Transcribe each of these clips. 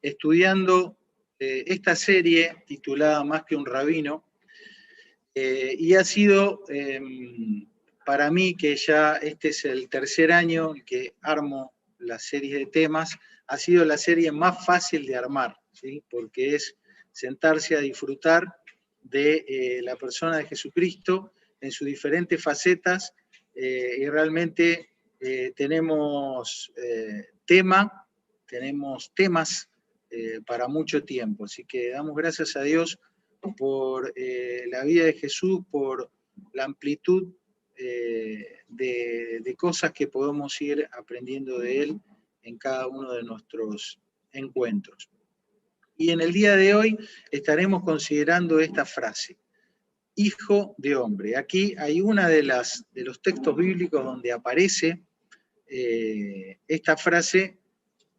estudiando esta serie titulada Más que un rabino, y ha sido para mí, que ya este es el tercer año que armo la serie de temas, ha sido la serie más fácil de armar, ¿sí? Porque es sentarse a disfrutar de la persona de Jesucristo en sus diferentes facetas, y realmente tenemos temas para mucho tiempo. Así que damos gracias a Dios por la vida de Jesús, por la amplitud de cosas que podemos ir aprendiendo de Él en cada uno de nuestros encuentros. Y en el día de hoy estaremos considerando esta frase: hijo de hombre. Aquí hay una de los textos bíblicos donde aparece esta frase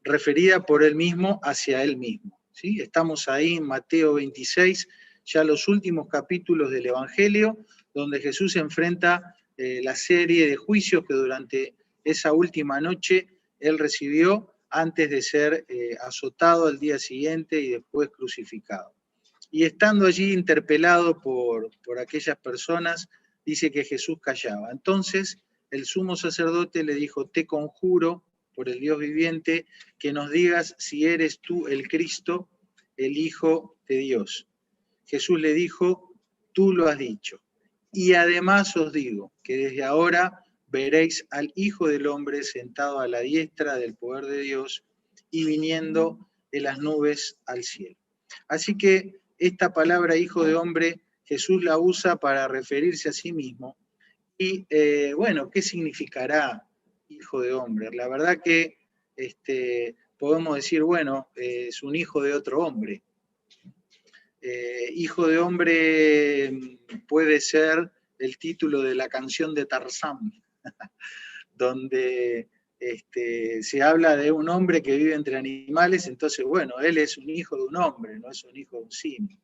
referida por él mismo hacia él mismo, ¿sí? Estamos ahí en Mateo 26, ya los últimos capítulos del Evangelio, donde Jesús enfrenta la serie de juicios que durante esa última noche él recibió antes de ser azotado al día siguiente y después crucificado. Y estando allí interpelado por aquellas personas, dice que Jesús callaba. Entonces el sumo sacerdote le dijo: te conjuro por el Dios viviente, que nos digas si eres tú el Cristo, el Hijo de Dios. Jesús le dijo: tú lo has dicho. Y además os digo que desde ahora veréis al Hijo del Hombre sentado a la diestra del poder de Dios y viniendo en las nubes al cielo. Así que esta palabra Hijo de Hombre, Jesús la usa para referirse a sí mismo. Y bueno, ¿qué significará hijo de hombre? La verdad que podemos decir, bueno, es un hijo de otro hombre. Hijo de hombre puede ser el título de la canción de Tarzán, donde se habla de un hombre que vive entre animales, entonces, bueno, él es un hijo de un hombre, no es un hijo de un simio.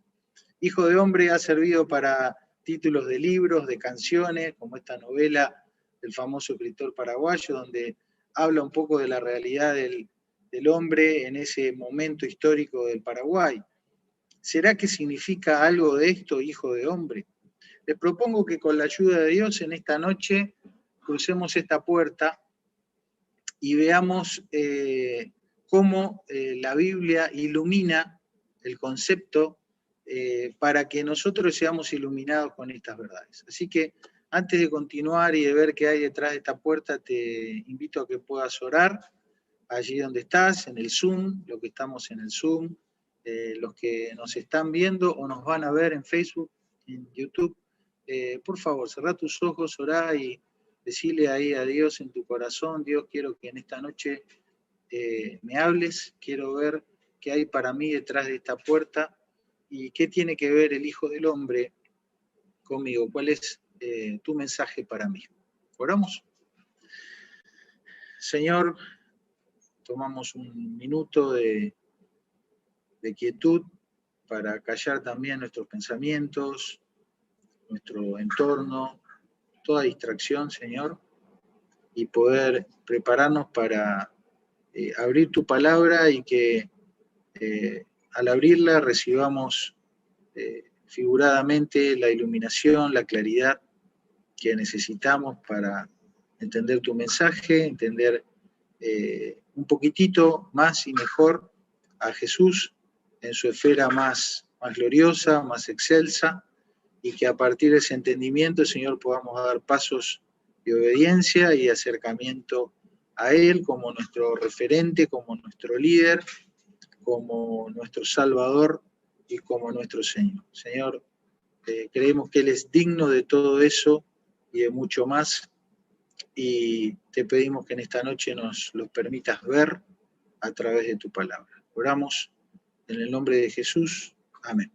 Hijo de hombre ha servido para títulos de libros, de canciones, como esta novela del famoso escritor paraguayo, donde habla un poco de la realidad del hombre en ese momento histórico del Paraguay. ¿Será que significa algo de esto, hijo de hombre? Les propongo que con la ayuda de Dios en esta noche crucemos esta puerta y veamos cómo la Biblia ilumina el concepto para que nosotros seamos iluminados con estas verdades. Así que antes de continuar y de ver qué hay detrás de esta puerta, te invito a que puedas orar allí donde estás, en el Zoom, los que estamos en el Zoom, los que nos están viendo o nos van a ver en Facebook, en YouTube. Por favor, cerrá tus ojos, orá y decirle ahí a Dios en tu corazón: Dios, quiero que en esta noche me hables, quiero ver qué hay para mí detrás de esta puerta y qué tiene que ver el Hijo del Hombre conmigo, cuál es tu mensaje para mí. ¿Oramos? Señor, tomamos un minuto de quietud para callar también nuestros pensamientos, nuestro entorno, toda distracción, Señor, y poder prepararnos para abrir tu palabra y que al abrirla recibamos figuradamente la iluminación, la claridad que necesitamos para entender tu mensaje, entender un poquitito más y mejor a Jesús en su esfera más gloriosa, más excelsa, y que a partir de ese entendimiento, Señor, podamos dar pasos de obediencia y acercamiento a Él como nuestro referente, como nuestro líder, como nuestro Salvador y como nuestro Señor. Señor, creemos que Él es digno de todo eso y de mucho más, y te pedimos que en esta noche nos lo permitas ver a través de tu palabra. Oramos en el nombre de Jesús. Amén.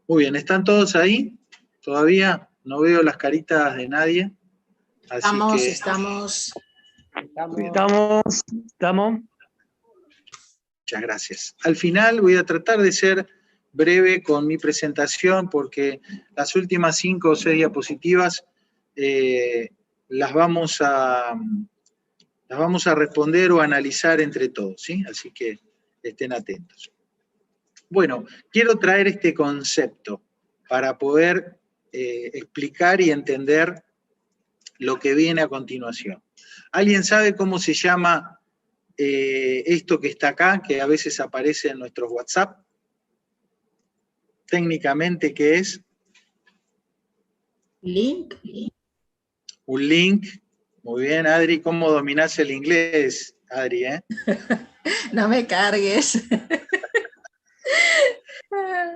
Muy bien, ¿están todos ahí? Todavía no veo las caritas de nadie. Así Estamos. Muchas gracias. Al final voy a tratar de ser breve con mi presentación porque las últimas 5 o 6 diapositivas las vamos a Las vamos a responder o analizar entre todos, ¿sí? Así que estén atentos. Bueno, quiero traer este concepto para poder explicar y entender lo que viene a continuación. ¿Alguien sabe cómo se llama esto que está acá, que a veces aparece en nuestros WhatsApp? Técnicamente, ¿qué es? Link. Un link. Muy bien, Adri. ¿Cómo dominás el inglés, Adri? No me cargues.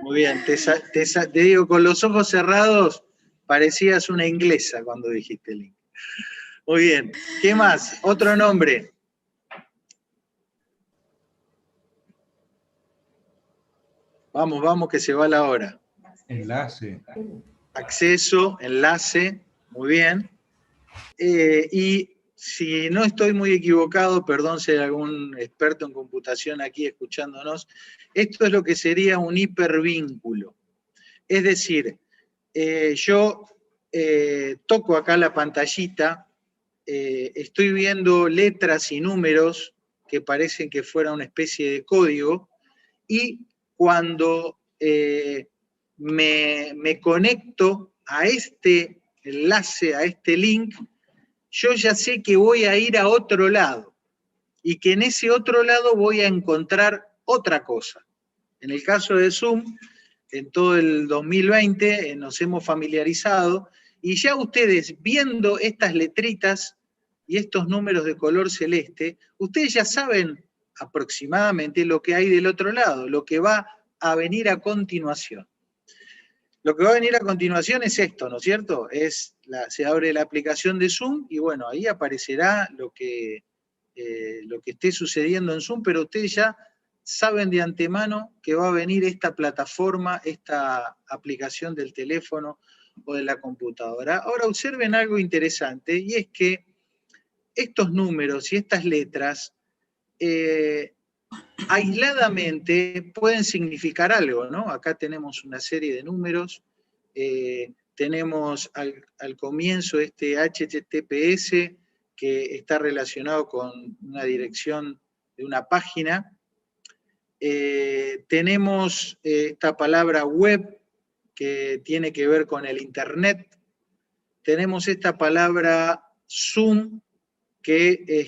Muy bien. Te digo, con los ojos cerrados, parecías una inglesa cuando dijiste link. Muy bien. ¿Qué más? Otro nombre. Vamos, vamos, que se va la hora. Enlace. Acceso, enlace. Muy bien. Y si no estoy muy equivocado, perdón si hay algún experto en computación aquí escuchándonos, esto es lo que sería un hipervínculo. Es decir, yo toco acá la pantallita, estoy viendo letras y números que parecen que fuera una especie de código, y cuando me conecto a este enlace, a este link, yo ya sé que voy a ir a otro lado y que en ese otro lado voy a encontrar otra cosa. En el caso de Zoom, en todo el 2020 nos hemos familiarizado y ya ustedes viendo estas letritas y estos números de color celeste, ustedes ya saben aproximadamente lo que hay del otro lado, lo que va a venir a continuación. Lo que va a venir a continuación es esto, ¿no es cierto? Se abre la aplicación de Zoom y bueno, ahí aparecerá lo que esté sucediendo en Zoom, pero ustedes ya saben de antemano que va a venir esta plataforma, esta aplicación del teléfono o de la computadora. Ahora observen algo interesante, y es que estos números y estas letras aisladamente pueden significar algo, ¿no? Acá tenemos una serie de números, tenemos al comienzo este HTTPS que está relacionado con una dirección de una página, tenemos esta palabra web que tiene que ver con el internet, tenemos esta palabra Zoom que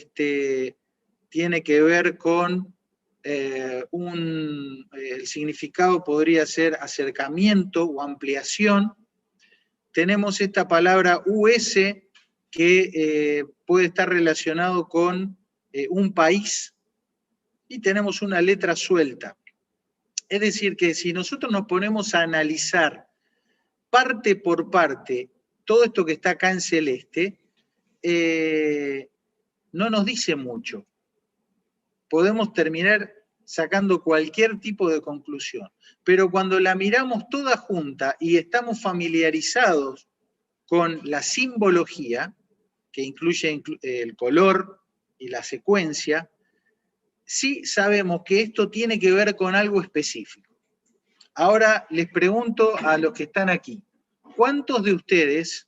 tiene que ver con el significado podría ser acercamiento o ampliación. Tenemos esta palabra US que puede estar relacionado con un país, y tenemos una letra suelta. Es decir, que si nosotros nos ponemos a analizar parte por parte todo esto que está acá en celeste, no nos dice mucho. Podemos terminar sacando cualquier tipo de conclusión, pero cuando la miramos toda junta y estamos familiarizados con la simbología, que incluye el color y la secuencia, sí sabemos que esto tiene que ver con algo específico. Ahora les pregunto a los que están aquí, ¿cuántos de ustedes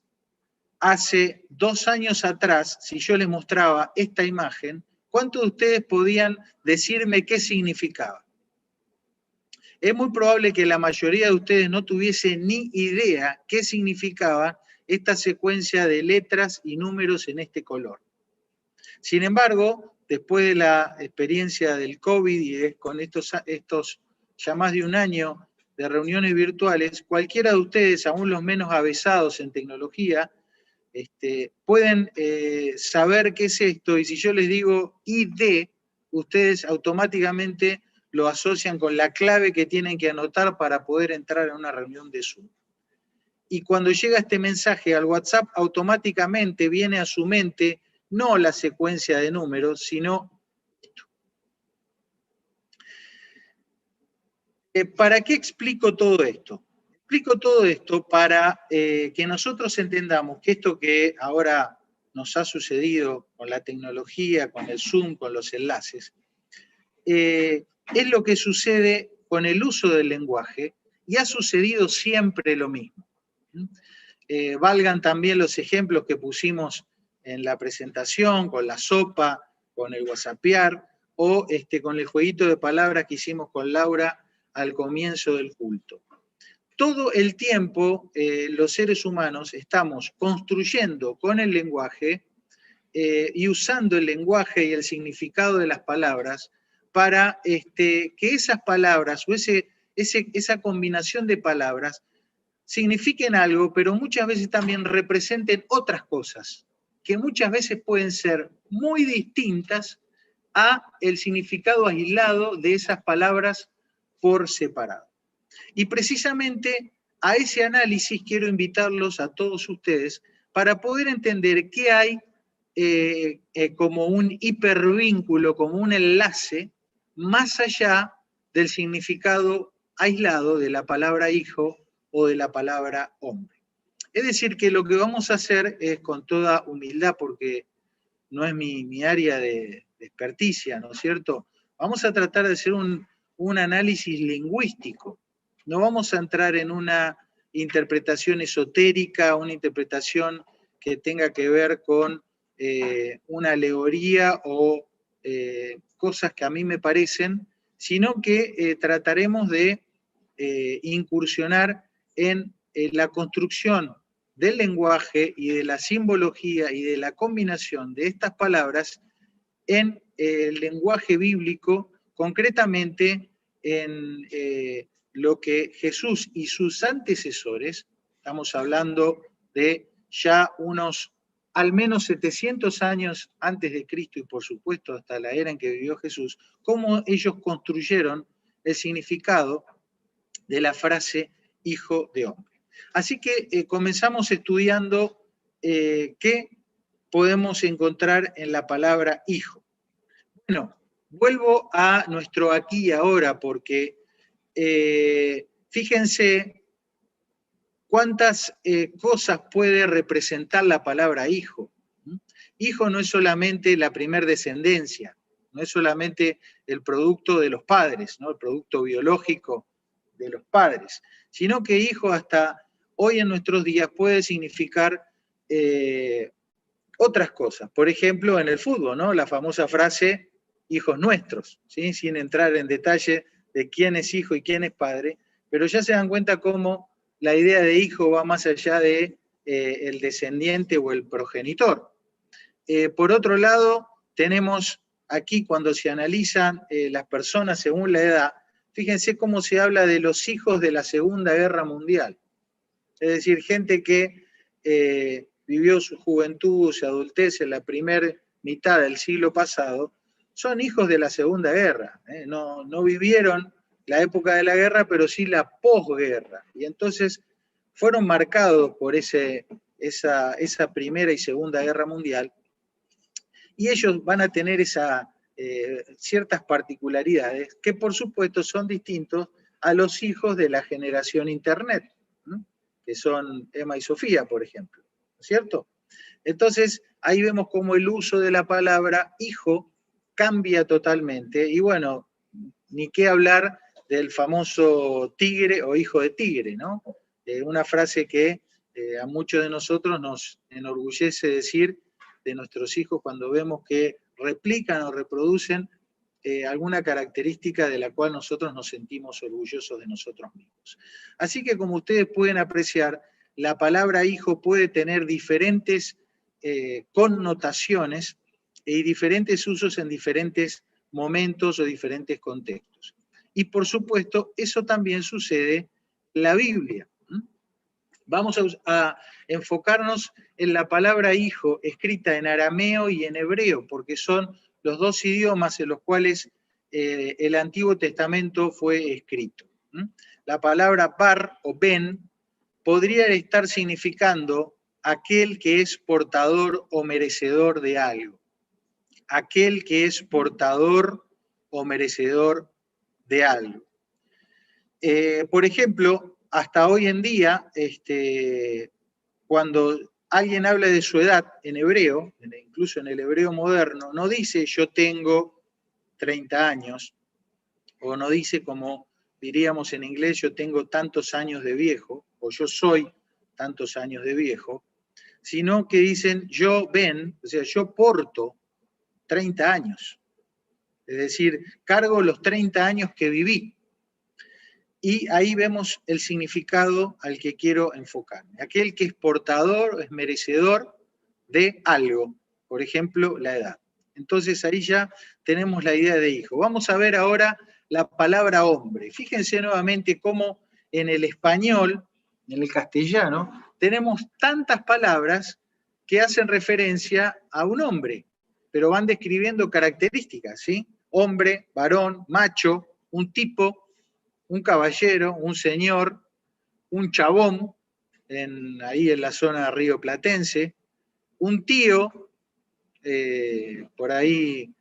hace 2 años atrás, si yo les mostraba esta imagen, cuántos de ustedes podían decirme qué significaba? Es muy probable que la mayoría de ustedes no tuviese ni idea qué significaba esta secuencia de letras y números en este color. Sin embargo, después de la experiencia del COVID y con estos ya más de un año de reuniones virtuales, cualquiera de ustedes, aún los menos avesados en tecnología, pueden saber qué es esto, y si yo les digo ID, ustedes automáticamente lo asocian con la clave que tienen que anotar para poder entrar a una reunión de Zoom. Y cuando llega este mensaje al WhatsApp, automáticamente viene a su mente no la secuencia de números, sino esto. ¿Para qué explico todo esto? Explico todo esto para que nosotros entendamos que esto que ahora nos ha sucedido con la tecnología, con el Zoom, con los enlaces, es lo que sucede con el uso del lenguaje, y ha sucedido siempre lo mismo. Valgan también los ejemplos que pusimos en la presentación, con la sopa, con el whatsappear, o con el jueguito de palabras que hicimos con Laura al comienzo del culto. Todo el tiempo los seres humanos estamos construyendo con el lenguaje y usando el lenguaje y el significado de las palabras para que esas palabras o esa combinación de palabras signifiquen algo, pero muchas veces también representen otras cosas, que muchas veces pueden ser muy distintas a el significado aislado de esas palabras por separado. Y precisamente a ese análisis quiero invitarlos a todos ustedes para poder entender qué hay como un hipervínculo, como un enlace, más allá del significado aislado de la palabra hijo o de la palabra hombre. Es decir, que lo que vamos a hacer es con toda humildad, porque no es mi área de experticia, ¿no es cierto? Vamos a tratar de hacer un análisis lingüístico. No vamos a entrar en una interpretación esotérica, una interpretación que tenga que ver con una alegoría o cosas que a mí me parecen, sino que trataremos de incursionar en la construcción del lenguaje y de la simbología y de la combinación de estas palabras en el lenguaje bíblico, concretamente en lo que Jesús y sus antecesores, estamos hablando de ya unos al menos 700 años antes de Cristo y por supuesto hasta la era en que vivió Jesús, cómo ellos construyeron el significado de la frase hijo de hombre. Así que comenzamos estudiando qué podemos encontrar en la palabra hijo. Bueno, vuelvo a nuestro aquí y ahora porque fíjense cuántas cosas puede representar la palabra hijo. Hijo no es solamente la primer descendencia, no es solamente el producto de los padres, ¿no? El producto biológico de los padres, sino que hijo hasta hoy en nuestros días puede significar otras cosas. Por ejemplo, en el fútbol, ¿no? La famosa frase hijos nuestros, ¿sí? Sin entrar en detalle de quién es hijo y quién es padre, pero ya se dan cuenta cómo la idea de hijo va más allá de el descendiente o el progenitor. Por otro lado, tenemos aquí cuando se analizan las personas según la edad, fíjense cómo se habla de los hijos de la Segunda Guerra Mundial. Es decir, gente que vivió su juventud, su adultez en la primera mitad del siglo pasado, son hijos de la Segunda Guerra. No vivieron la época de la guerra, pero sí la posguerra. Y entonces fueron marcados por esa Primera y Segunda Guerra Mundial, y ellos van a tener ciertas particularidades que por supuesto son distintos a los hijos de la generación Internet, ¿no? Que son Emma y Sofía, por ejemplo, ¿no es cierto? Entonces, ahí vemos cómo el uso de la palabra hijo cambia totalmente, y bueno, ni qué hablar del famoso tigre o hijo de tigre, ¿no? Una frase que a muchos de nosotros nos enorgullece decir de nuestros hijos cuando vemos que replican o reproducen alguna característica de la cual nosotros nos sentimos orgullosos de nosotros mismos. Así que como ustedes pueden apreciar, la palabra hijo puede tener diferentes connotaciones y diferentes usos en diferentes momentos o diferentes contextos. Y por supuesto, eso también sucede en la Biblia. Vamos a enfocarnos en la palabra hijo escrita en arameo y en hebreo, porque son los dos idiomas en los cuales el Antiguo Testamento fue escrito. La palabra bar o ben podría estar significando aquel que es portador o merecedor de algo. Aquel que es portador o merecedor de algo. Por ejemplo, hasta hoy en día, cuando alguien habla de su edad en hebreo, incluso en el hebreo moderno, no dice yo tengo 30 años, o no dice como diríamos en inglés yo tengo tantos años de viejo, o yo soy tantos años de viejo, sino que dicen yo ven, o sea, yo porto 30 años. Es decir, cargo los 30 años que viví. Y ahí vemos el significado al que quiero enfocarme. Aquel que es portador, es merecedor de algo, por ejemplo, la edad. Entonces ahí ya tenemos la idea de hijo. Vamos a ver ahora la palabra hombre. Fíjense nuevamente cómo en el español, en el castellano, tenemos tantas palabras que hacen referencia a un hombre, pero van describiendo características, ¿sí? Hombre, varón, macho, un tipo, un caballero, un señor, un chabón, ahí en la zona rioplatense, un tío, por ahí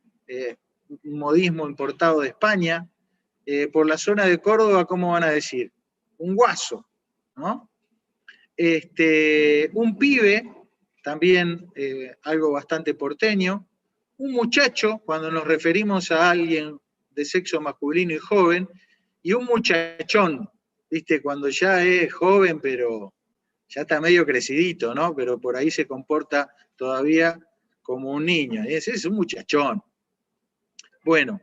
un modismo importado de España, por la zona de Córdoba, ¿cómo van a decir? Un guaso, ¿no? Un pibe, también algo bastante porteño, un muchacho, cuando nos referimos a alguien de sexo masculino y joven, y un muchachón, ¿viste? Cuando ya es joven, pero ya está medio crecidito, ¿no? Pero por ahí se comporta todavía como un niño. Ese es un muchachón. Bueno,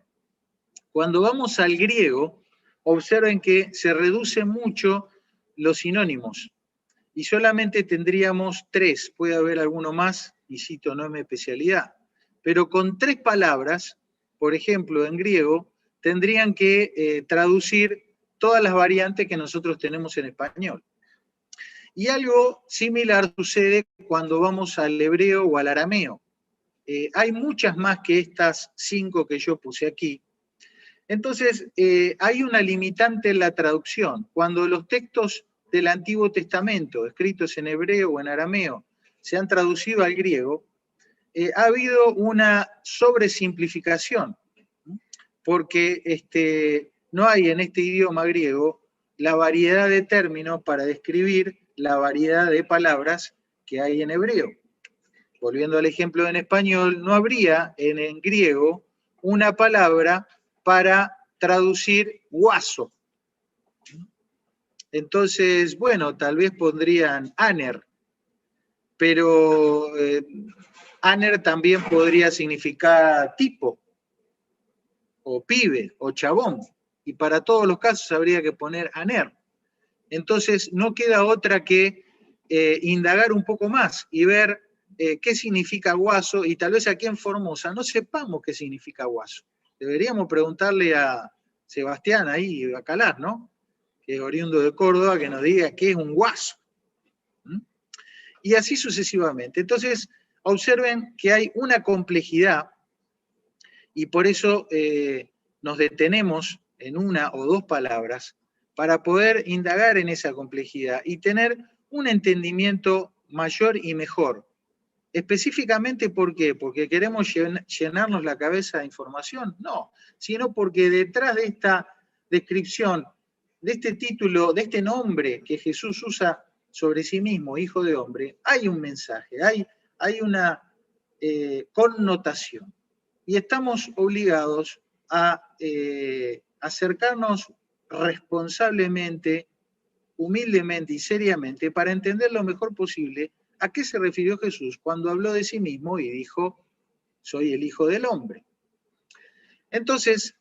cuando vamos al griego, observen que se reducen mucho los sinónimos y solamente tendríamos 3, puede haber alguno más, y cito, no es mi especialidad, pero con 3 palabras, por ejemplo, en griego, tendrían que traducir todas las variantes que nosotros tenemos en español. Y algo similar sucede cuando vamos al hebreo o al arameo. Hay muchas más que estas 5 que yo puse aquí. Entonces, hay una limitante en la traducción. Cuando los textos del Antiguo Testamento, escritos en hebreo o en arameo, se han traducido al griego, ha habido una sobresimplificación, porque no hay en este idioma griego la variedad de términos para describir la variedad de palabras que hay en hebreo. Volviendo al ejemplo en español, no habría en griego una palabra para traducir guaso. Entonces, bueno, tal vez pondrían aner, pero aner también podría significar tipo, o pibe, o chabón, y para todos los casos habría que poner aner. Entonces, no queda otra que indagar un poco más y ver qué significa guaso, y tal vez aquí en Formosa no sepamos qué significa guaso. Deberíamos preguntarle a Sebastián ahí, a Calar, ¿no? Que es oriundo de Córdoba, que nos diga qué es un guaso. Y así sucesivamente. Entonces, observen que hay una complejidad y por eso nos detenemos en una o 2 palabras para poder indagar en esa complejidad y tener un entendimiento mayor y mejor. Específicamente, ¿por qué? ¿Porque queremos llenarnos la cabeza de información? No, sino porque detrás de esta descripción, de este título, de este nombre que Jesús usa sobre sí mismo, Hijo de Hombre, hay un mensaje, hay una connotación. Y estamos obligados a acercarnos responsablemente, humildemente y seriamente para entender lo mejor posible a qué se refirió Jesús cuando habló de sí mismo y dijo, soy el Hijo del Hombre. Entonces,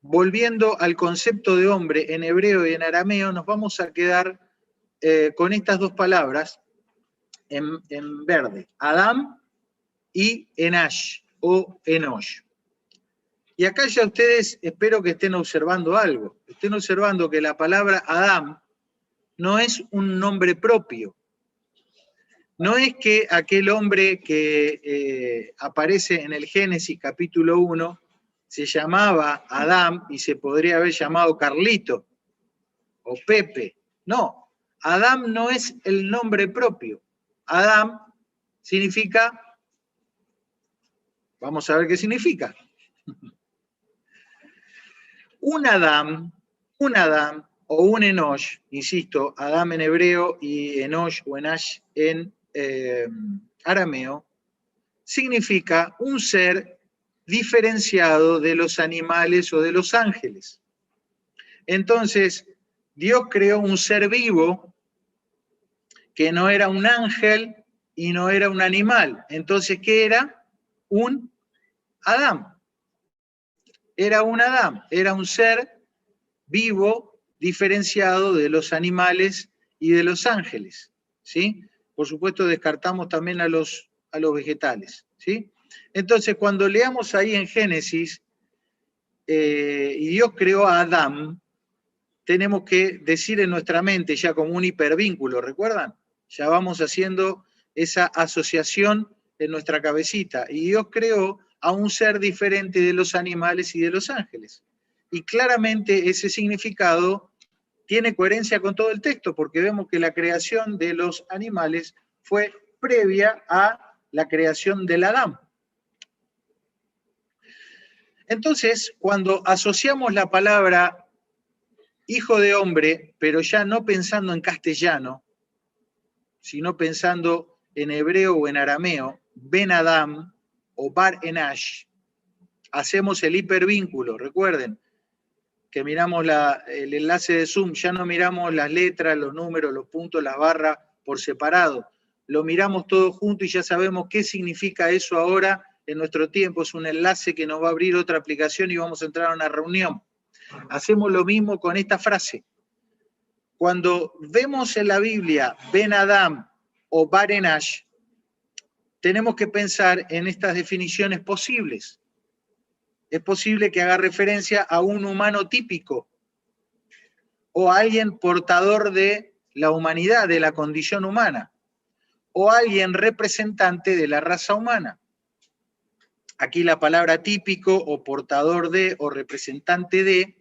volviendo al concepto de hombre en hebreo y en arameo, nos vamos a quedar con estas 2 palabras en verde, Adam y Enash o Enosh. Y acá ya ustedes espero que estén observando algo. Estén observando que la palabra Adam no es un nombre propio. No es que aquel hombre que aparece en el Génesis capítulo 1 se llamaba Adán y se podría haber llamado Carlito o Pepe. No, Adán no es el nombre propio. Adán significa, vamos a ver qué significa. Un Adán o un Enosh, insisto, Adam en hebreo y Enosh o Enash en arameo, significa un ser diferenciado de los animales o de los ángeles. Entonces, Dios creó un ser vivo que no era un ángel y no era un animal. Entonces, ¿qué era? Un Adán. Era un Adán, era un ser vivo, diferenciado de los animales y de los ángeles, ¿sí? Por supuesto, descartamos también a los vegetales, ¿sí? Entonces, cuando leamos ahí en Génesis, y Dios creó a Adán, tenemos que decir en nuestra mente ya como un hipervínculo, ¿recuerdan? Ya vamos haciendo esa asociación en nuestra cabecita. Y Dios creó a un ser diferente de los animales y de los ángeles. Y claramente ese significado tiene coherencia con todo el texto, porque vemos que la creación de los animales fue previa a la creación del Adán. Entonces, cuando asociamos la palabra hijo de hombre, pero ya no pensando en castellano, sino pensando en hebreo o en arameo, Ben Adam o Bar Enash, hacemos el hipervínculo, recuerden que miramos el enlace de Zoom, ya no miramos las letras, los números, los puntos, las barras por separado, lo miramos todo junto y ya sabemos qué significa eso ahora en nuestro tiempo, es un enlace que nos va a abrir otra aplicación y vamos a entrar a una reunión. Hacemos lo mismo con esta frase. Cuando vemos en la Biblia Ben Adam o Bar Enash, tenemos que pensar en estas definiciones posibles. Es posible que haga referencia a un humano típico o a alguien portador de la humanidad, de la condición humana, o a alguien representante de la raza humana. Aquí la palabra típico o portador de o representante de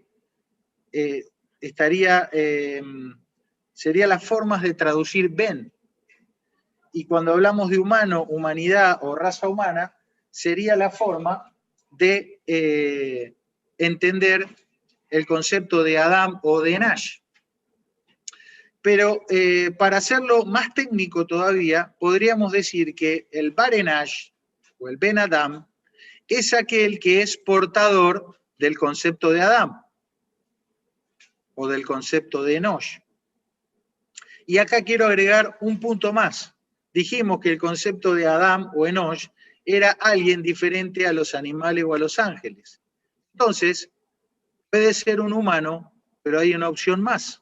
sería las formas de traducir Ben. Y cuando hablamos de humano, humanidad o raza humana, sería la forma de entender el concepto de Adam o de Enash. Pero para hacerlo más técnico todavía, podríamos decir que el Bar Enash o el Ben Adam es aquel que es portador del concepto de Adam o del concepto de Enosh. Y acá quiero agregar un punto más. Dijimos que el concepto de Adam o Enosh era alguien diferente a los animales o a los ángeles. Entonces, puede ser un humano, pero hay una opción más.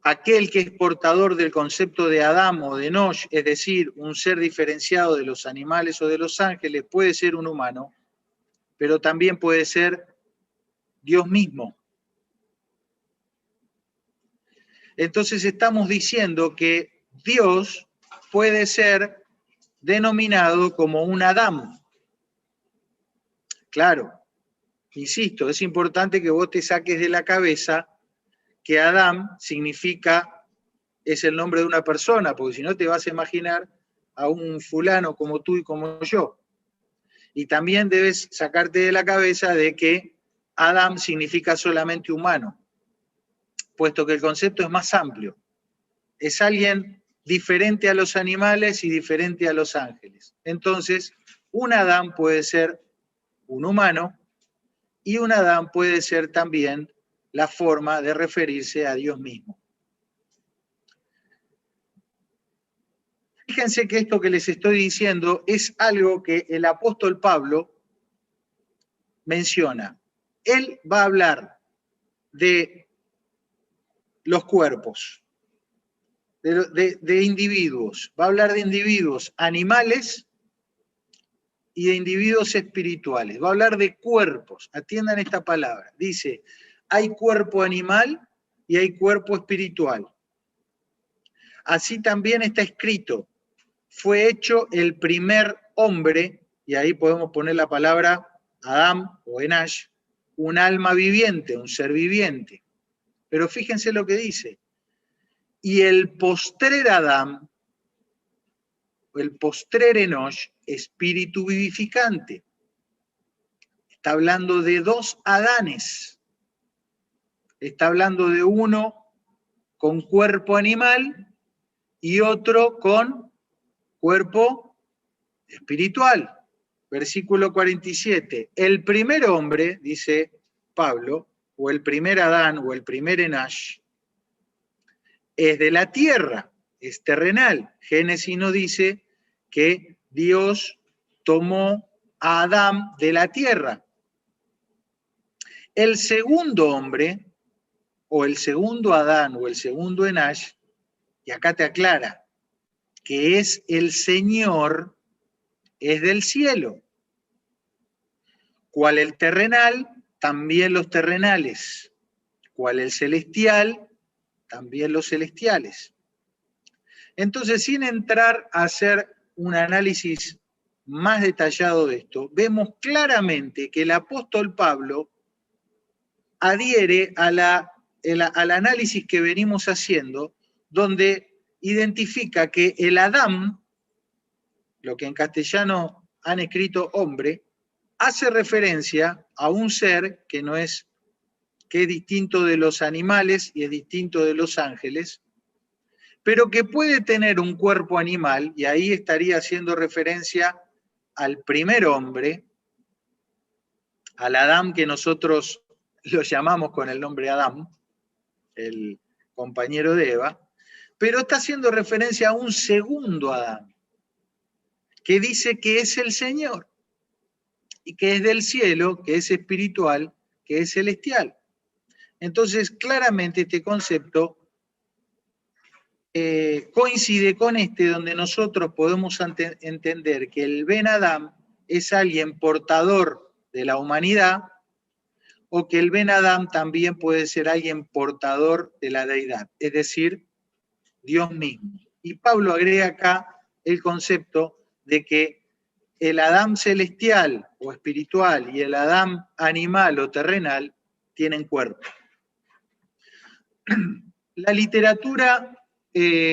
Aquel que es portador del concepto de Adam o de Enosh, es decir, un ser diferenciado de los animales o de los ángeles, puede ser un humano, pero también puede ser Dios mismo. Entonces estamos diciendo que Dios puede ser denominado como un Adán. Claro, insisto, es importante que vos te saques de la cabeza que Adán significa, es el nombre de una persona, porque si no te vas a imaginar a un fulano como tú y como yo. Y también debes sacarte de la cabeza de que Adán significa solamente humano, puesto que el concepto es más amplio. Es alguien diferente a los animales y diferente a los ángeles. Entonces, un Adán puede ser un humano y un Adán puede ser también la forma de referirse a Dios mismo. Fíjense que esto que les estoy diciendo es algo que el apóstol Pablo menciona. Él va a hablar de los cuerpos, de individuos. Va a hablar de individuos animales y de individuos espirituales. Va a hablar de cuerpos. Atiendan esta palabra. Dice, hay cuerpo animal y hay cuerpo espiritual. Así también está escrito, fue hecho el primer hombre, y ahí podemos poner la palabra Adam o Enash, un alma viviente, un ser viviente. Pero fíjense lo que dice. Y el postrer Adam, el postrer Enosh, espíritu vivificante. Está hablando de dos Adanes. Está hablando de uno con cuerpo animal y otro con cuerpo espiritual. Versículo 47. El primer hombre, dice Pablo, o el primer Adán o el primer Enash, es de la tierra, es terrenal. Génesis nos dice que Dios tomó a Adán de la tierra. El segundo hombre, o el segundo Adán, o el segundo Enash, y acá te aclara, que es el Señor, es del cielo. Cual el terrenal, también los terrenales. Cual el celestial, también los celestiales. Entonces, sin entrar a hacer un análisis más detallado de esto, vemos claramente que el apóstol Pablo adhiere al análisis que venimos haciendo, donde identifica que el Adán, lo que en castellano han escrito hombre, hace referencia a un ser que es distinto de los animales y es distinto de los ángeles, pero que puede tener un cuerpo animal, y ahí estaría haciendo referencia al primer hombre, al Adán que nosotros lo llamamos con el nombre Adán, el compañero de Eva, pero está haciendo referencia a un segundo Adán, que dice que es el Señor, y que es del cielo, que es espiritual, que es celestial. Entonces, claramente este concepto coincide con donde nosotros podemos entender que el Ben Adam es alguien portador de la humanidad, o que el Ben Adam también puede ser alguien portador de la deidad, es decir, Dios mismo. Y Pablo agrega acá el concepto de que el Adán celestial o espiritual y el Adán animal o terrenal tienen cuerpo. La literatura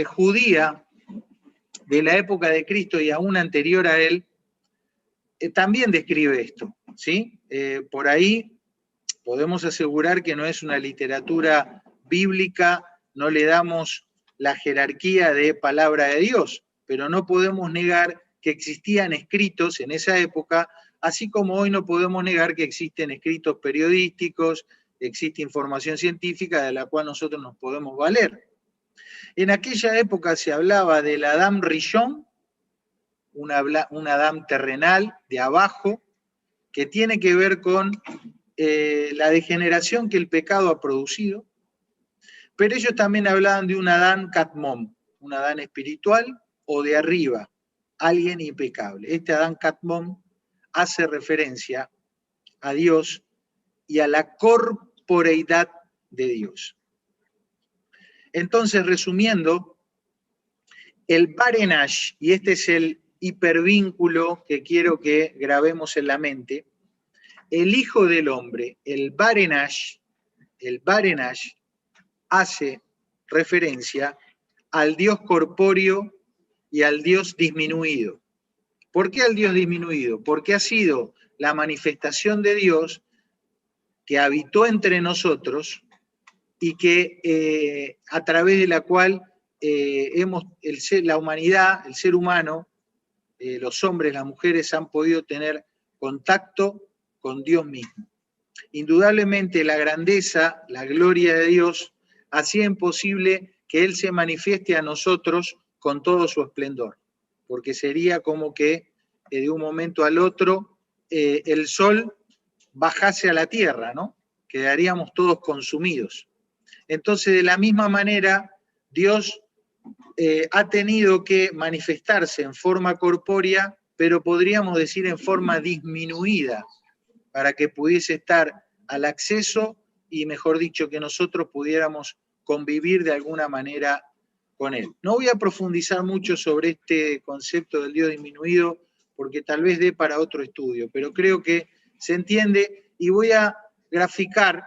judía de la época de Cristo y aún anterior a él también describe esto, ¿sí? Por ahí podemos asegurar que no es una literatura bíblica, no le damos la jerarquía de palabra de Dios, pero no podemos negar que existían escritos en esa época, así como hoy no podemos negar que existen escritos periodísticos, existe información científica de la cual nosotros nos podemos valer. En aquella época se hablaba del Adán Rishon, un Adán terrenal de abajo, que tiene que ver con la degeneración que el pecado ha producido, pero ellos también hablaban de un Adán Katmon, un Adán espiritual o de arriba, alguien impecable. Este Adán Katmon hace referencia a Dios y a la corporeidad de Dios. Entonces, resumiendo, el Barenash, y este es el hipervínculo que quiero que grabemos en la mente, el Hijo del Hombre, el Barenash hace referencia al Dios corpóreo y al Dios disminuido. ¿Por qué al Dios disminuido? Porque ha sido la manifestación de Dios que habitó entre nosotros y que a través de la cual la humanidad, el ser humano, los hombres, las mujeres han podido tener contacto con Dios mismo. Indudablemente la grandeza, la gloria de Dios hacía imposible que Él se manifieste a nosotros con todo su esplendor, porque sería como que de un momento al otro el sol bajase a la tierra, ¿no? Quedaríamos todos consumidos. Entonces, de la misma manera, Dios ha tenido que manifestarse en forma corpórea, pero podríamos decir en forma disminuida, para que pudiese estar al acceso y, mejor dicho, que nosotros pudiéramos convivir de alguna manera con Él. No voy a profundizar mucho sobre este concepto del Dios disminuido, porque tal vez dé para otro estudio, pero creo que se entiende y voy a graficar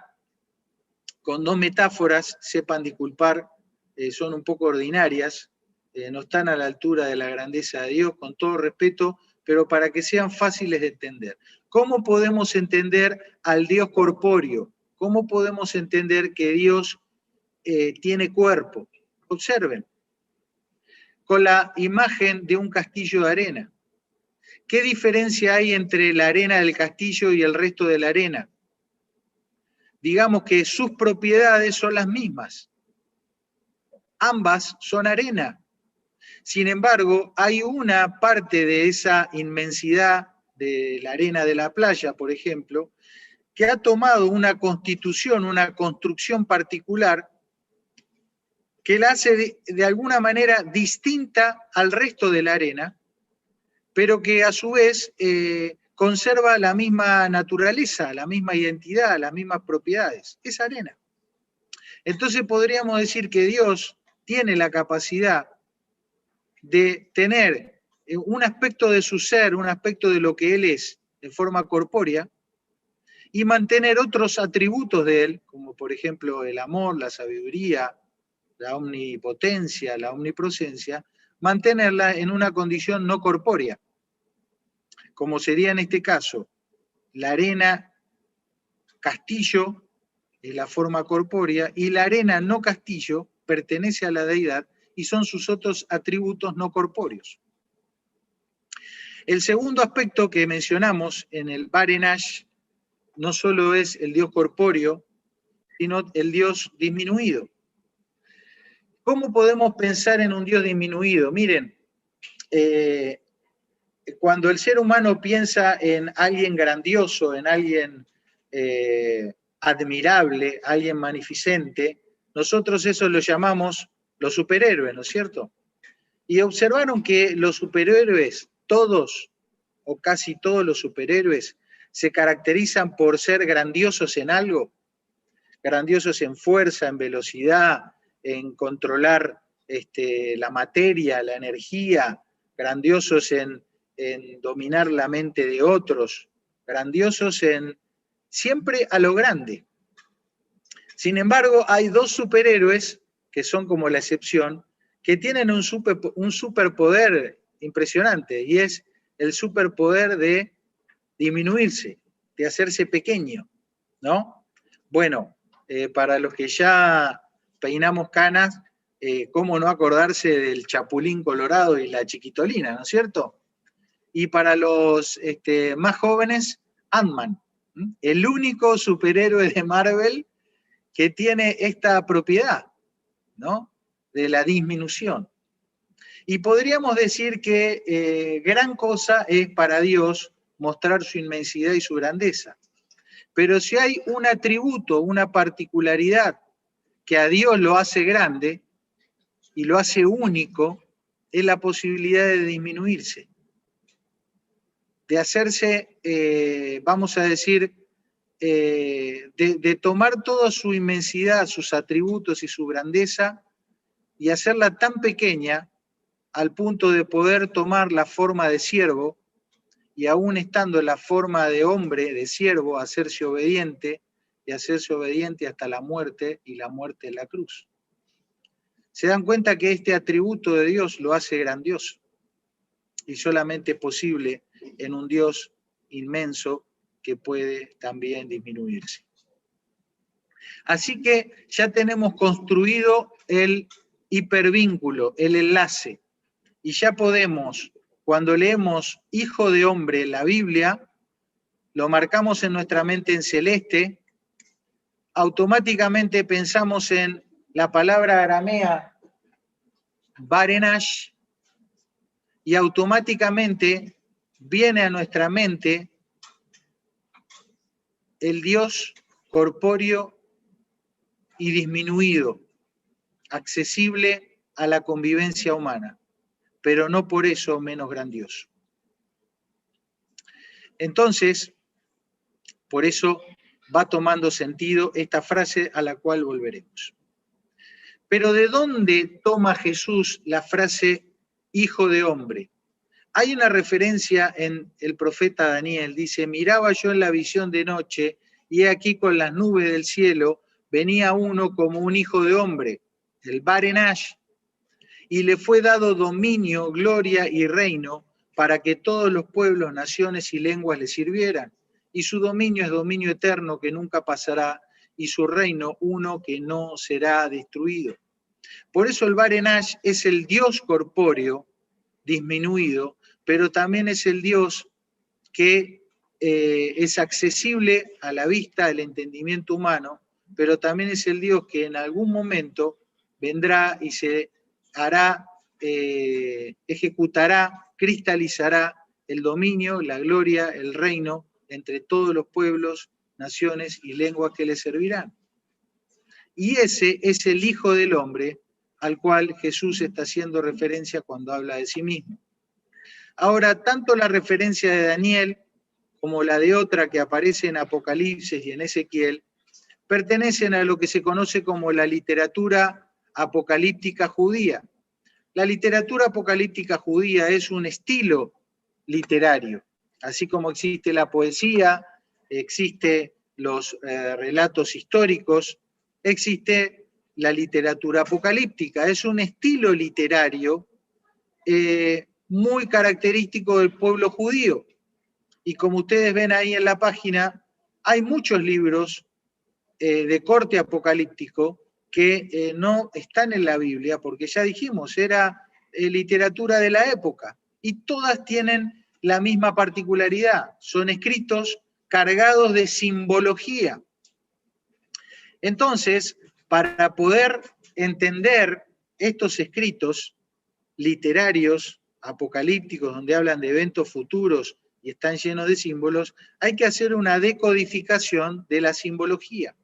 con dos metáforas, sepan disculpar, son un poco ordinarias, no están a la altura de la grandeza de Dios, con todo respeto, pero para que sean fáciles de entender. ¿Cómo podemos entender al Dios corpóreo? ¿Cómo podemos entender que Dios tiene cuerpo? Observen, con la imagen de un castillo de arena. ¿Qué diferencia hay entre la arena del castillo y el resto de la arena? Digamos que sus propiedades son las mismas. ambas son arena. Sin embargo, hay una parte de esa inmensidad de la arena de la playa, por ejemplo, que ha tomado una constitución, una construcción particular que la hace de alguna manera distinta al resto de la arena, pero que a su vez conserva la misma naturaleza, la misma identidad, las mismas propiedades. Es arena. Entonces podríamos decir que Dios tiene la capacidad de tener un aspecto de su ser, un aspecto de lo que Él es, de forma corpórea, y mantener otros atributos de Él, como por ejemplo el amor, la sabiduría, la omnipotencia, la omnipresencia, mantenerla en una condición no corpórea, como sería en este caso la arena castillo, es la forma corpórea, y la arena no castillo pertenece a la deidad y son sus otros atributos no corpóreos. El segundo aspecto que mencionamos en el Barenash no solo es el Dios corpóreo, sino el Dios disminuido. ¿Cómo podemos pensar en un Dios disminuido? Miren, cuando el ser humano piensa en alguien grandioso, en alguien admirable, alguien magnificente, nosotros eso lo llamamos los superhéroes, ¿no es cierto? Y observaron que los superhéroes, todos o casi todos los superhéroes, se caracterizan por ser grandiosos en algo, grandiosos en fuerza, en velocidad, en controlar la materia, la energía, grandiosos en dominar la mente de otros, grandiosos en siempre a lo grande. Sin embargo, hay dos superhéroes que son como la excepción, que tienen un superpoder impresionante, y es el superpoder de disminuirse, de hacerse pequeño, ¿no? Bueno, para los que ya peinamos canas, ¿cómo no acordarse del Chapulín Colorado y la Chiquitolina, ¿no es cierto? Y para los más jóvenes, Ant-Man, el único superhéroe de Marvel que tiene esta propiedad, ¿no? De la disminución. Y podríamos decir que gran cosa es para Dios mostrar su inmensidad y su grandeza. Pero si hay un atributo, una particularidad que a Dios lo hace grande y lo hace único, es la posibilidad de disminuirse, de hacerse, vamos a decir, de tomar toda su inmensidad, sus atributos y su grandeza y hacerla tan pequeña al punto de poder tomar la forma de siervo y aún estando en la forma de hombre, de siervo, hacerse obediente y hacerse obediente hasta la muerte y la muerte en la cruz. Se dan cuenta que este atributo de Dios lo hace grandioso y solamente es posible en un Dios inmenso que puede también disminuirse. Así que ya tenemos construido el hipervínculo, el enlace, y ya podemos, cuando leemos Hijo de Hombre la Biblia, lo marcamos en nuestra mente en celeste, automáticamente pensamos en la palabra aramea Barenash y automáticamente viene a nuestra mente el Dios corpóreo y disminuido, accesible a la convivencia humana, pero no por eso menos grandioso. Entonces, por eso va tomando sentido esta frase a la cual volveremos. Pero ¿de dónde toma Jesús la frase Hijo de Hombre? Hay una referencia en el profeta Daniel, dice, miraba yo en la visión de noche y he aquí con las nubes del cielo venía uno como un hijo de hombre, el Barenash, y le fue dado dominio, gloria y reino para que todos los pueblos, naciones y lenguas le sirvieran. Y su dominio es dominio eterno que nunca pasará y su reino uno que no será destruido. Por eso el Barenash es el Dios corpóreo disminuido, pero también es el Dios que es accesible a la vista, al entendimiento humano, pero también es el Dios que en algún momento vendrá y se hará, ejecutará, cristalizará el dominio, la gloria, el reino entre todos los pueblos, naciones y lenguas que le servirán. Y ese es el Hijo del Hombre al cual Jesús está haciendo referencia cuando habla de sí mismo. Ahora, tanto la referencia de Daniel como la de otra que aparece en Apocalipsis y en Ezequiel, pertenecen a lo que se conoce como la literatura apocalíptica judía. La literatura apocalíptica judía es un estilo literario, así como existe la poesía, existen los relatos históricos, existe la literatura apocalíptica. Es un estilo literario muy característico del pueblo judío. Y como ustedes ven ahí en la página, hay muchos libros de corte apocalíptico que no están en la Biblia, porque ya dijimos, era literatura de la época, y todas tienen la misma particularidad, son escritos cargados de simbología. Entonces, para poder entender estos escritos literarios, apocalípticos, donde hablan de eventos futuros y están llenos de símbolos, hay que hacer una decodificación de la simbología.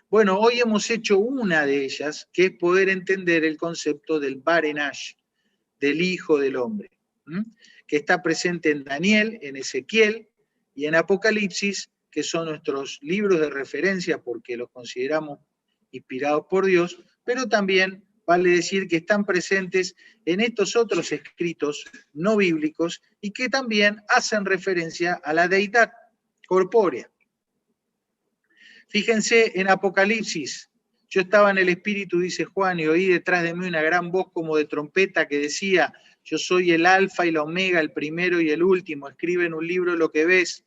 Bueno, hoy hemos hecho una de ellas, que es poder entender el concepto del Barenash, del Hijo del Hombre, que está presente en Daniel, en Ezequiel y en Apocalipsis, que son nuestros libros de referencia porque los consideramos inspirados por Dios, pero también vale decir que están presentes en estos otros escritos no bíblicos y que también hacen referencia a la deidad corpórea. Fíjense en Apocalipsis, yo estaba en el Espíritu, dice Juan, y oí detrás de mí una gran voz como de trompeta que decía, yo soy el Alfa y la Omega, el primero y el último, escribe en un libro lo que ves.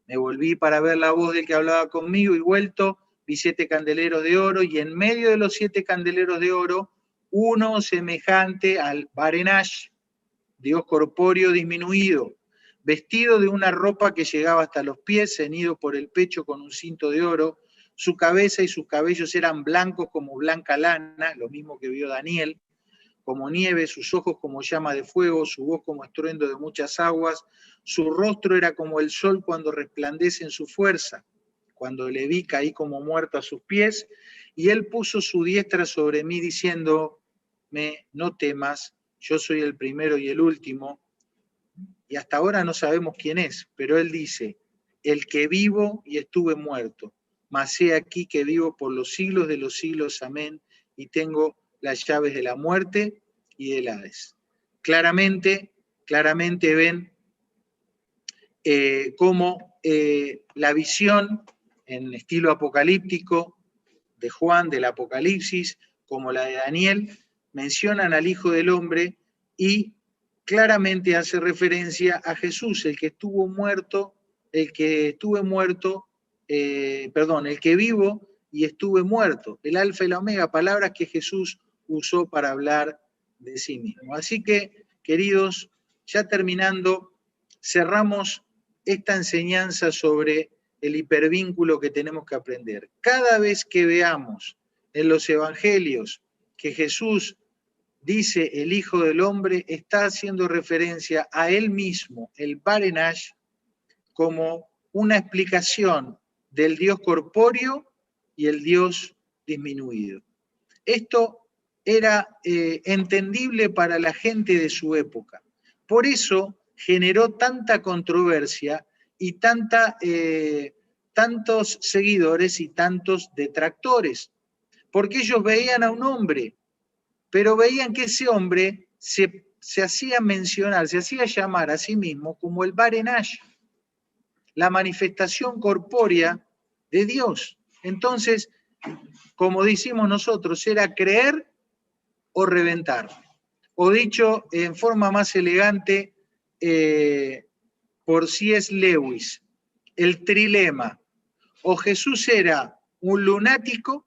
Me volví para ver la voz del que hablaba conmigo y vuelto, vi 7 candeleros de oro y en medio de los 7 candeleros de oro, uno semejante al Barenash, Dios corpóreo disminuido, vestido de una ropa que llegaba hasta los pies, ceñido por el pecho con un cinto de oro, su cabeza y sus cabellos eran blancos como blanca lana, lo mismo que vio Daniel, como nieve, sus ojos como llama de fuego, su voz como estruendo de muchas aguas, su rostro era como el sol cuando resplandece en su fuerza. Cuando le vi caí como muerto a sus pies, y él puso su diestra sobre mí diciéndome, no temas, yo soy el primero y el último, y hasta ahora no sabemos quién es, pero él dice, el que vivo y estuve muerto, mas he aquí que vivo por los siglos de los siglos, amén, y tengo las llaves de la muerte y del Hades. Claramente ven cómo la visión en estilo apocalíptico de Juan, del Apocalipsis, como la de Daniel, mencionan al Hijo del Hombre y claramente hace referencia a Jesús, el que vivo y estuve muerto, el Alfa y la Omega, palabras que Jesús usó para hablar de sí mismo. Así que, queridos, ya terminando, cerramos esta enseñanza sobre el hipervínculo que tenemos que aprender. Cada vez que veamos en los evangelios que Jesús dice el Hijo del Hombre, está haciendo referencia a él mismo, el Barenash, como una explicación del Dios corpóreo y el Dios disminuido. Esto era entendible para la gente de su época. Por eso generó tanta controversia y tantos seguidores y tantos detractores, porque ellos veían a un hombre, pero veían que ese hombre se hacía mencionar, se hacía llamar a sí mismo como el Barenash, la manifestación corpórea de Dios. Entonces, como decimos nosotros, era creer o reventar. O dicho en forma más elegante por C.S. Lewis, el trilema. O Jesús era un lunático,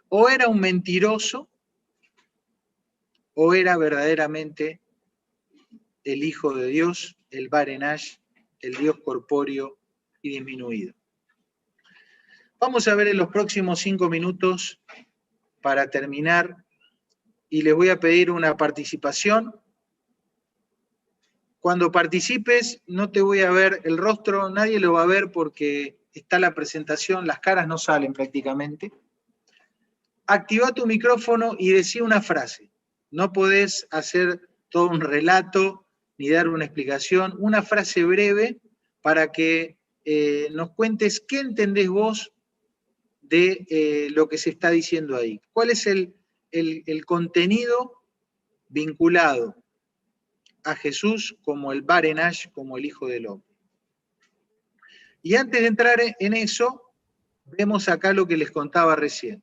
o era un mentiroso, o era verdaderamente el Hijo de Dios, el Barenash, el Dios corpóreo y disminuido. Vamos a ver en los próximos 5 minutos para terminar, y les voy a pedir una participación. Cuando participes, no te voy a ver el rostro, nadie lo va a ver porque está la presentación, las caras no salen prácticamente. Activa tu micrófono y decí una frase. No podés hacer todo un relato ni dar una explicación, una frase breve para que nos cuentes qué entendés vos de lo que se está diciendo ahí. ¿Cuál es el contenido vinculado a Jesús como el Barenash, como el Hijo del Hombre? Y antes de entrar en eso, vemos acá lo que les contaba recién.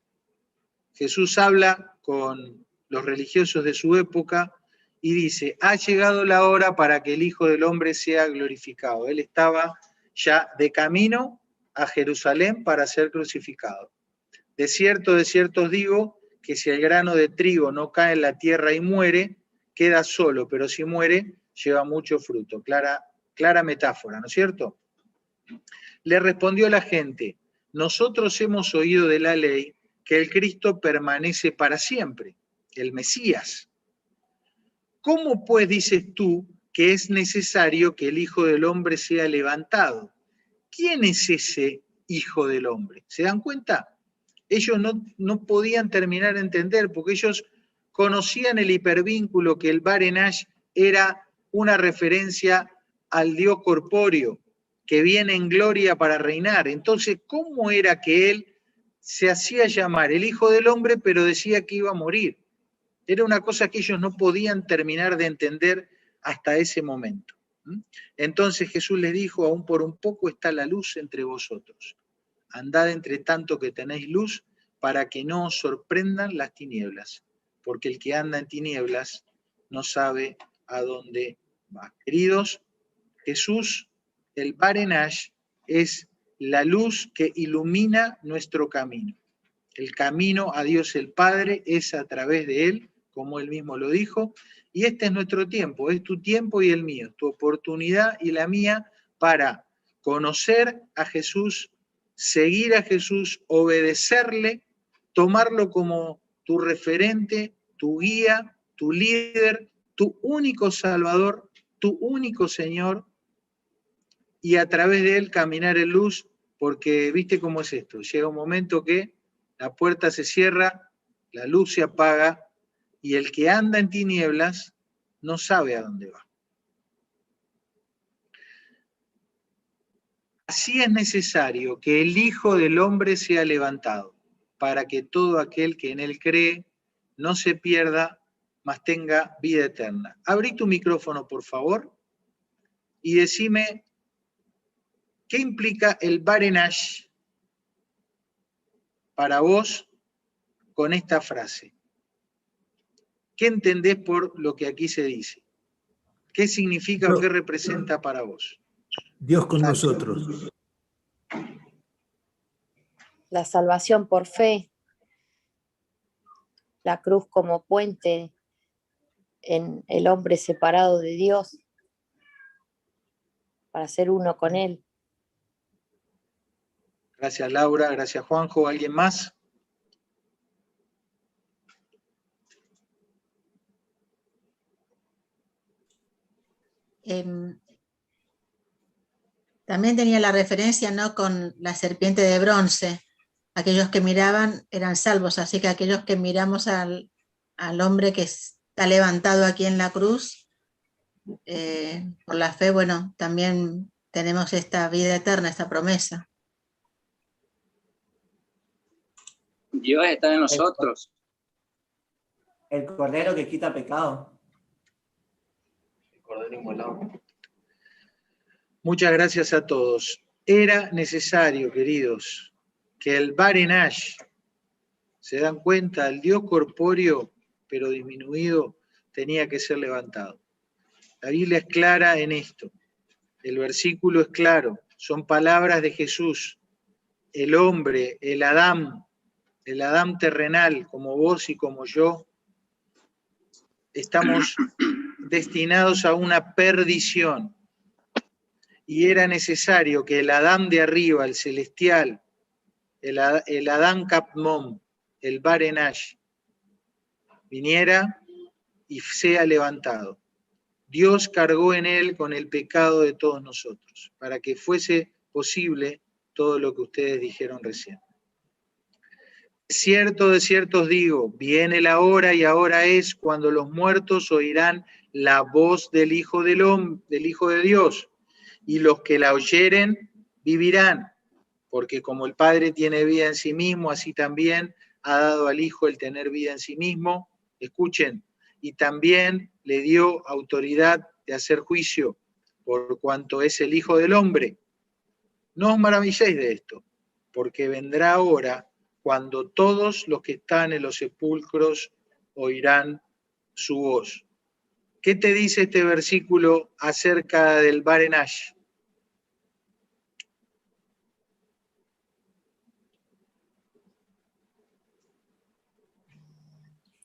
Jesús habla con los religiosos de su época y dice, ha llegado la hora para que el Hijo del Hombre sea glorificado. Él estaba ya de camino a Jerusalén para ser crucificado. De cierto os digo, que si el grano de trigo no cae en la tierra y muere, queda solo, pero si muere, lleva mucho fruto. Clara metáfora, ¿no es cierto? Le respondió la gente, nosotros hemos oído de la ley que el Cristo permanece para siempre, el Mesías. ¿Cómo pues dices tú que es necesario que el Hijo del Hombre sea levantado? ¿Quién es ese Hijo del Hombre? ¿Se dan cuenta? Ellos no podían terminar de entender, porque ellos conocían el hipervínculo, que el Barenash era una referencia al Dios corpóreo, que viene en gloria para reinar. Entonces, ¿cómo era que él se hacía llamar el Hijo del Hombre, pero decía que iba a morir? Era una cosa que ellos no podían terminar de entender hasta ese momento. Entonces Jesús les dijo, aún por un poco está la luz entre vosotros. Andad entre tanto que tenéis luz, para que no os sorprendan las tinieblas, porque el que anda en tinieblas no sabe a dónde va. Queridos, Jesús, el Barenash, es la luz que ilumina nuestro camino. El camino a Dios el Padre es a través de Él, como Él mismo lo dijo, y este es nuestro tiempo, es tu tiempo y el mío, tu oportunidad y la mía para conocer a Jesús, seguir a Jesús, obedecerle, tomarlo como tu referente, tu guía, tu líder, tu único Salvador, tu único Señor, y a través de Él caminar en luz, porque viste cómo es esto, llega un momento que la puerta se cierra, la luz se apaga, y el que anda en tinieblas no sabe a dónde va. Así es necesario que el Hijo del Hombre sea levantado, para que todo aquel que en él cree no se pierda, mas tenga vida eterna. Abrí tu micrófono, por favor, y decime, ¿qué implica el Barenash para vos con esta frase? ¿Qué entendés por lo que aquí se dice? ¿Qué significa o qué representa para vos? Dios con nosotros. La salvación por fe, la cruz como puente en el hombre separado de Dios para ser uno con Él. Gracias, Laura. Gracias, Juanjo. ¿Alguien más? También tenía la referencia, ¿no?, con la serpiente de bronce. Aquellos que miraban eran salvos, así que aquellos que miramos al hombre que está levantado aquí en la cruz, por la fe, bueno, también tenemos esta vida eterna, esta promesa. Dios está en nosotros. El Cordero que quita pecado. El Cordero inmolado. Muchas gracias a todos. Era necesario, queridos, que el Barenash, se dan cuenta, el Dios corpóreo, pero disminuido, tenía que ser levantado. La Biblia es clara en esto. El versículo es claro. Son palabras de Jesús. El hombre, el Adán terrenal, como vos y como yo, estamos destinados a una perdición. Y era necesario que el Adán de arriba, el celestial, el Adán Capmón, el Barenash, viniera y sea levantado. Dios cargó en él con el pecado de todos nosotros, para que fuese posible todo lo que ustedes dijeron recién. De cierto os digo, viene la hora y ahora es cuando los muertos oirán la voz del Hijo del Hijo de Dios, y los que la oyeren vivirán, porque como el Padre tiene vida en sí mismo, así también ha dado al Hijo el tener vida en sí mismo. Escuchen, y también le dio autoridad de hacer juicio, por cuanto es el Hijo del Hombre. No os maravilléis de esto, porque vendrá hora cuando todos los que están en los sepulcros oirán su voz. ¿Qué te dice este versículo acerca del Barenash?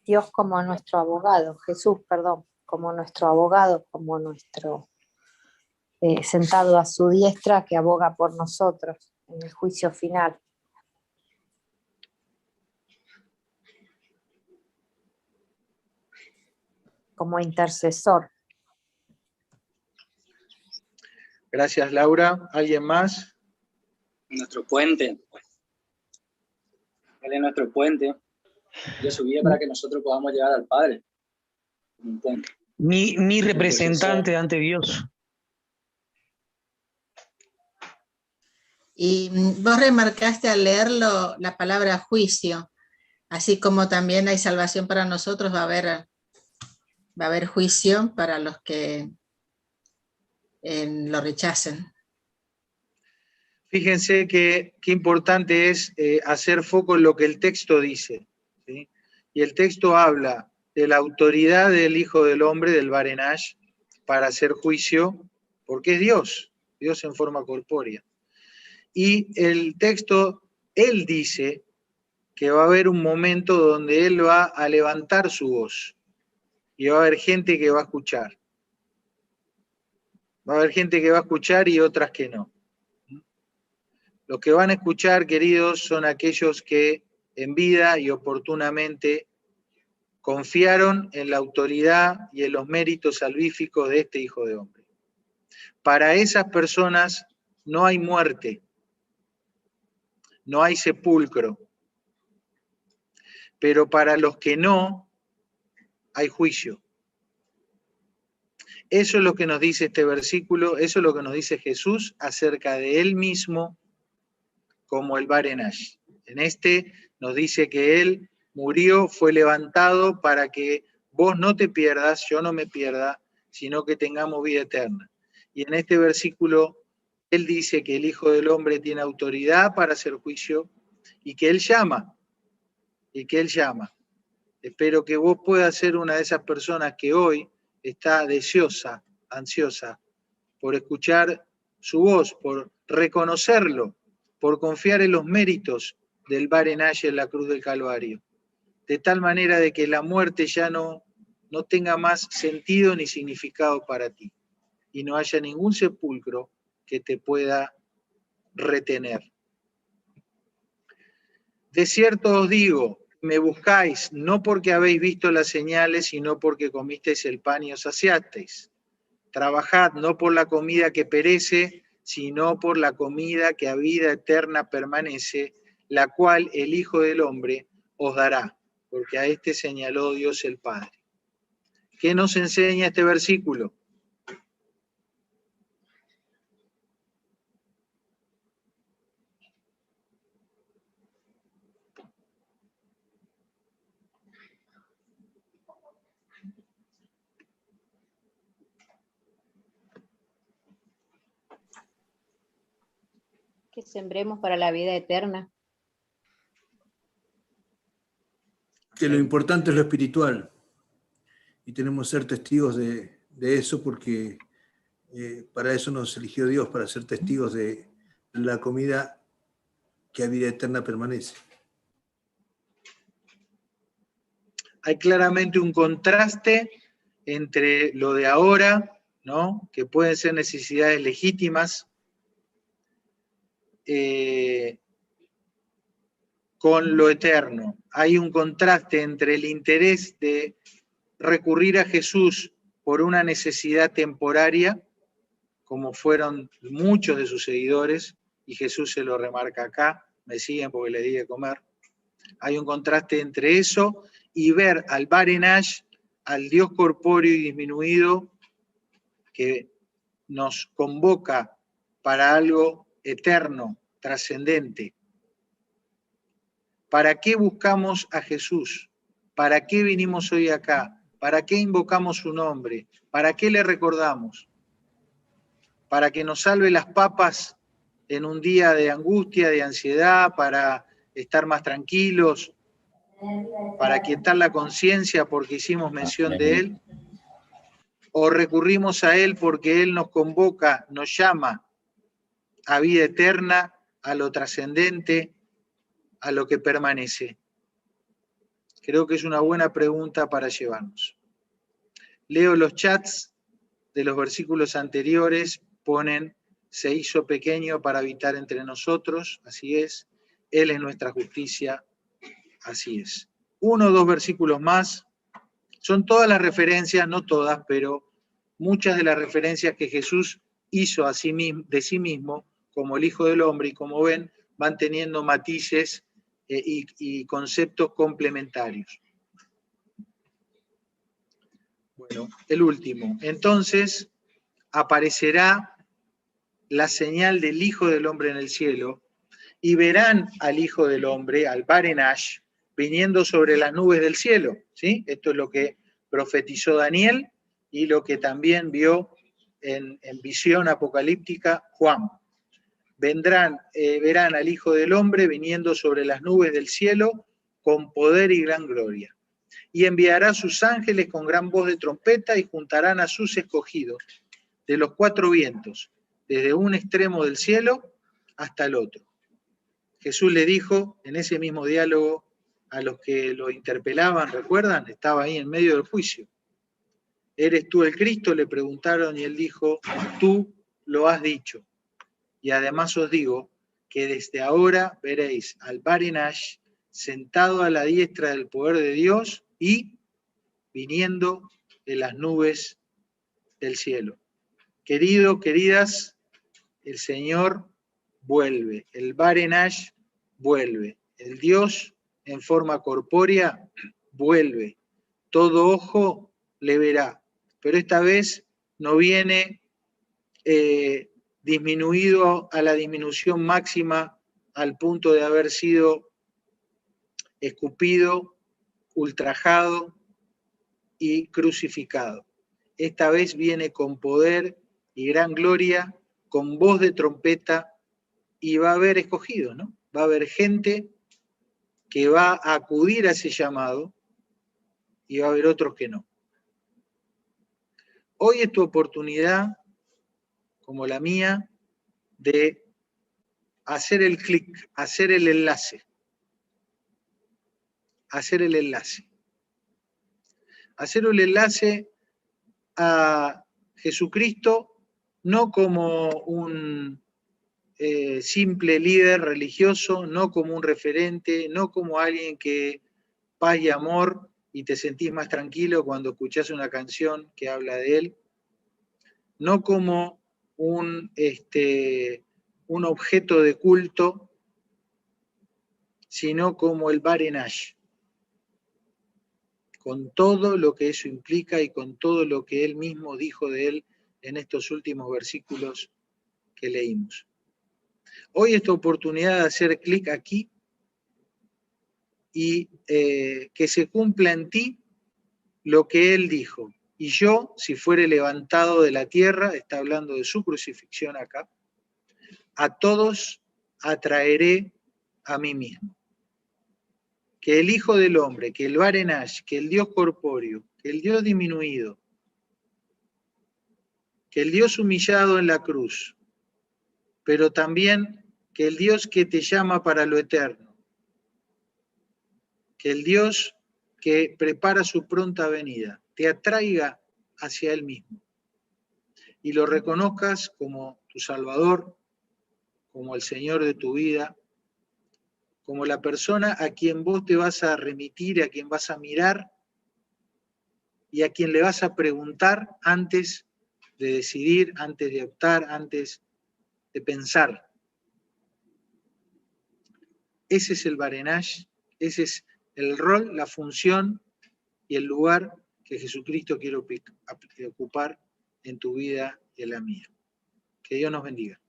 Dios como nuestro abogado, Jesús, perdón, como nuestro abogado, como nuestro sentado a su diestra que aboga por nosotros en el juicio final. Como intercesor. Gracias, Laura. ¿Alguien más? Nuestro puente. Él es nuestro puente. Dios subió para que nosotros podamos llegar al Padre. Un puente. Mi representante ante Dios. Y vos remarcaste al leerlo la palabra juicio, así como también hay salvación para nosotros, va a haber juicio para los que lo rechacen. Fíjense qué importante es hacer foco en lo que el texto dice, ¿sí? Y el texto habla de la autoridad del Hijo del Hombre, del Barenash, para hacer juicio, porque es Dios en forma corpórea. Y el texto, él dice que va a haber un momento donde él va a levantar su voz y va a haber gente que va a escuchar. Va a haber gente que va a escuchar y otras que no. Los que van a escuchar, queridos, son aquellos que en vida y oportunamente confiaron en la autoridad y en los méritos salvíficos de este Hijo de Hombre. Para esas personas no hay muerte, no hay sepulcro, pero para los que no, hay juicio. Eso es lo que nos dice este versículo, eso es lo que nos dice Jesús acerca de él mismo como el Barenash. En este nos dice que él murió, fue levantado para que vos no te pierdas, yo no me pierda, sino que tengamos vida eterna. Y en este versículo él dice que el Hijo del Hombre tiene autoridad para hacer juicio y que él llama, Espero que vos puedas ser una de esas personas que hoy está deseosa, ansiosa, por escuchar su voz, por reconocerlo, por confiar en los méritos del Barenash en la cruz del Calvario, de tal manera de que la muerte ya no tenga más sentido ni significado para ti, y no haya ningún sepulcro que te pueda retener. De cierto os digo, me buscáis, no porque habéis visto las señales, sino porque comisteis el pan y os saciasteis. Trabajad no por la comida que perece, sino por la comida que a vida eterna permanece, la cual el Hijo del Hombre os dará, porque a este señaló Dios el Padre. ¿Qué nos enseña este versículo? Que sembremos para la vida eterna. Que lo importante es lo espiritual. Y tenemos que ser testigos de eso porque para eso nos eligió Dios, para ser testigos de la comida que a vida eterna permanece. Hay claramente un contraste entre lo de ahora, ¿no? Que pueden ser necesidades con lo eterno. Hay un contraste entre el interés de recurrir a Jesús por una necesidad temporaria, como fueron muchos de sus seguidores, y Jesús se lo remarca acá, me siguen porque le di de comer. Hay un contraste entre eso y ver al Barenash, al Dios corpóreo y disminuido, que nos convoca para algo eterno, trascendente. ¿Para qué buscamos a Jesús? ¿Para qué vinimos hoy acá? ¿Para qué invocamos su nombre? ¿Para qué le recordamos? ¿Para que nos salve las papas en un día de angustia, de ansiedad, para estar más tranquilos, para quietar la conciencia porque hicimos mención de Él? ¿O recurrimos a Él porque Él nos convoca, nos llama a vida eterna, a lo trascendente, a lo que permanece? Creo que es una buena pregunta para llevarnos. Leo los chats de los versículos anteriores, ponen: se hizo pequeño para habitar entre nosotros, así es, Él es nuestra justicia, así es. 1 o 2 versículos más, son todas las referencias, no todas, pero muchas de las referencias que Jesús hizo a sí mismo, de sí mismo, como el Hijo del Hombre, y como ven, van teniendo matices y conceptos complementarios. Bueno, el último. Entonces aparecerá la señal del Hijo del Hombre en el cielo, y verán al Hijo del Hombre, al Barenash, viniendo sobre las nubes del cielo. ¿Sí? Esto es lo que profetizó Daniel y lo que también vio en visión apocalíptica Juan. Verán al Hijo del Hombre viniendo sobre las nubes del cielo con poder y gran gloria. Y enviará a sus ángeles con gran voz de trompeta y juntarán a sus escogidos de los 4 vientos, desde un extremo del cielo hasta el otro. Jesús le dijo en ese mismo diálogo a los que lo interpelaban, ¿recuerdan? Estaba ahí en medio del juicio. ¿Eres tú el Cristo?, le preguntaron, y él dijo: tú lo has dicho. Y además os digo que desde ahora veréis al Barenash sentado a la diestra del poder de Dios y viniendo de las nubes del cielo. Querido, queridas, el Señor vuelve, el Barenash vuelve, el Dios en forma corpórea vuelve, todo ojo le verá, pero esta vez no viene disminuido a la disminución máxima al punto de haber sido escupido, ultrajado y crucificado. Esta vez viene con poder y gran gloria, con voz de trompeta, y va a haber escogidos, ¿no? Va a haber gente que va a acudir a ese llamado y va a haber otros que no. Hoy es tu oportunidad, como la mía, de hacer el clic, hacer el enlace. Hacer el enlace. Hacer el enlace a Jesucristo no como un simple líder religioso, no como un referente, no como alguien que paz y amor y te sentís más tranquilo cuando escuchás una canción que habla de él, no como un objeto de culto, sino como el Barenash, con todo lo que eso implica y con todo lo que él mismo dijo de él en estos últimos versículos que leímos. Hoy es tu oportunidad de hacer clic aquí y que se cumpla en ti lo que él dijo. Y yo, si fuere levantado de la tierra, está hablando de su crucifixión acá, a todos atraeré a mí mismo. Que el Hijo del Hombre, que el Barenash, que el Dios corpóreo, que el Dios disminuido, que el Dios humillado en la cruz, pero también que el Dios que te llama para lo eterno, que el Dios que prepara su pronta venida, te atraiga hacia Él mismo y lo reconozcas como tu Salvador, como el Señor de tu vida, como la persona a quien vos te vas a remitir, a quien vas a mirar y a quien le vas a preguntar antes de decidir, antes de optar, antes de pensar. Ese es el Barenash, ese es el rol, la función y el lugar que Jesucristo quiere ocupar en tu vida y en la mía. Que Dios nos bendiga.